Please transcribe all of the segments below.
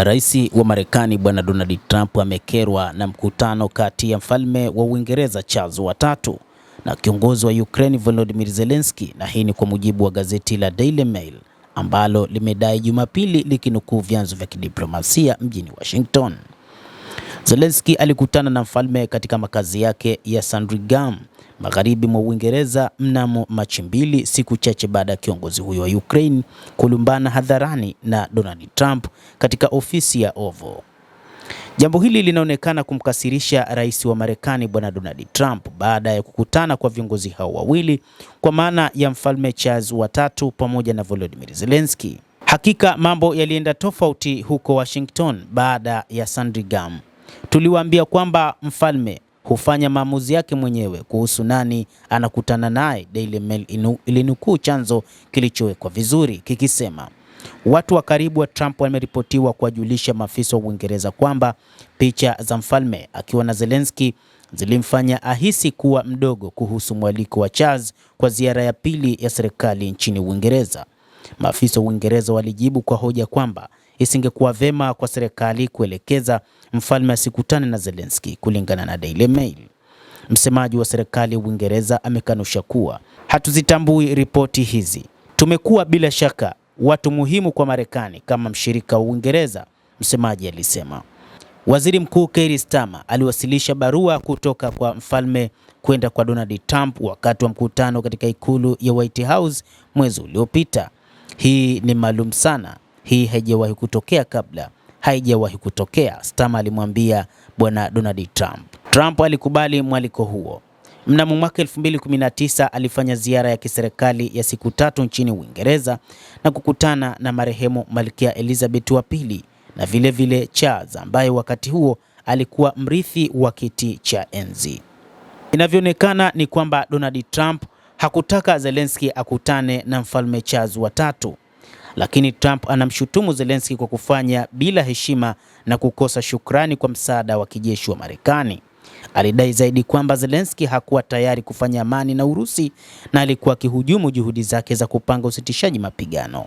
Rais wa Marekani Bwana Donald Trump amekerwa na mkutano kati ya mfalme wa Uingereza Charles wa tatu na kiongozi wa Ukraine Volodymyr Zelensky, na hii ni kwa mujibu wa gazeti la Daily Mail ambalo limedai Jumapili likinukuu vyanzo vya kidiplomasia mjini Washington. Zelensky alikutana na mfalme katika makazi yake ya Sandringham, magharibi mwa Uingereza mnamo Machi 2, siku chache baada ya kiongozi huyo wa Ukraine kulumbana hadharani na Donald Trump katika ofisi ya Oval. Jambo hili linaonekana kumkasirisha rais wa Marekani Bwana Donald Trump baada ya kukutana kwa viongozi hao wawili, kwa maana ya mfalme Charles wa tatu pamoja na Volodymyr Zelensky. Hakika mambo yalienda tofauti huko Washington baada ya Sandringham. Tuliwaambia kwamba mfalme hufanya maamuzi yake mwenyewe kuhusu nani anakutana naye, Daily Mail ilinukuu chanzo kilichowekwa vizuri kikisema. Watu wa karibu wa Trump wameripotiwa kuwajulisha maafisa wa Uingereza kwamba picha za mfalme akiwa na Zelensky zilimfanya ahisi kuwa mdogo kuhusu mwaliko wa Charles kwa ziara ya pili ya serikali nchini Uingereza. Maafisa wa Uingereza walijibu kwa hoja kwamba isingekuwa vema kwa serikali kuelekeza mfalme asikutane na Zelensky. Kulingana na Daily Mail, msemaji wa serikali ya Uingereza amekanusha kuwa hatuzitambui ripoti hizi. Tumekuwa bila shaka watu muhimu kwa Marekani kama mshirika wa Uingereza, msemaji alisema. Waziri Mkuu Keir Starmer aliwasilisha barua kutoka kwa mfalme kwenda kwa Donald Trump wakati wa mkutano katika ikulu ya White House mwezi uliopita. Hii ni maalum sana. Hii haijawahi kutokea kabla. Haijawahi kutokea, Starmer alimwambia Bwana Donald Trump. Trump alikubali mwaliko huo. Mnamo mwaka 2019 alifanya ziara ya kiserikali ya siku 3 nchini Uingereza na kukutana na marehemu Malkia Elizabeth wa pili na vile Charles ambaye wakati huo alikuwa mrithi wa kiti cha enzi. Inavyoonekana ni kwamba Donald Trump hakutaka Zelensky akutane na mfalme Charles wa tatu. Lakini Trump anamshutumu Zelensky kwa kufanya bila heshima na kukosa shukrani kwa msaada wa kijeshi wa Marekani. Alidai zaidi kwamba Zelensky hakuwa tayari kufanya amani na Urusi na alikuwa akihujumu juhudi zake za kupanga usitishaji mapigano.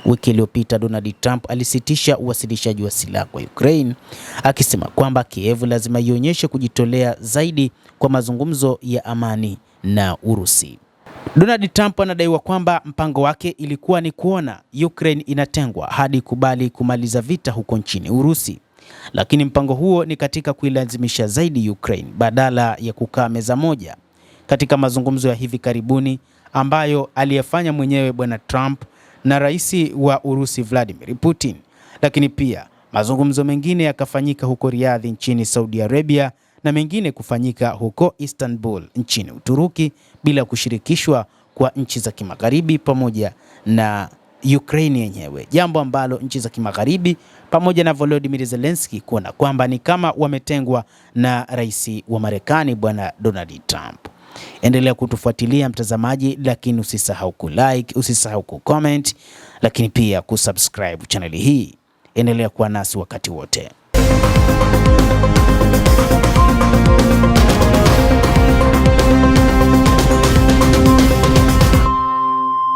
Wiki iliyopita Donald Trump alisitisha uwasilishaji wa silaha kwa Ukraine, akisema kwamba Kiev lazima ionyeshe kujitolea zaidi kwa mazungumzo ya amani na Urusi. Donald Trump anadaiwa kwamba mpango wake ilikuwa ni kuona Ukraine inatengwa hadi kubali kumaliza vita huko nchini Urusi. Lakini mpango huo ni katika kuilazimisha zaidi Ukraine badala ya kukaa meza moja. Katika mazungumzo ya hivi karibuni ambayo aliyefanya mwenyewe Bwana Trump na rais wa Urusi Vladimir Putin, lakini pia mazungumzo mengine yakafanyika huko Riyadh nchini Saudi Arabia na mengine kufanyika huko Istanbul nchini Uturuki bila kushirikishwa kwa nchi za kimagharibi pamoja na Ukraine yenyewe, jambo ambalo nchi za kimagharibi pamoja na Volodymyr Zelensky kuona kwamba ni kama wametengwa na rais wa Marekani Bwana Donald Trump. Endelea kutufuatilia mtazamaji, lakini usisahau kulike, usisahau kucomment, lakini pia kusubscribe channel hii. Endelea kuwa nasi wakati wote.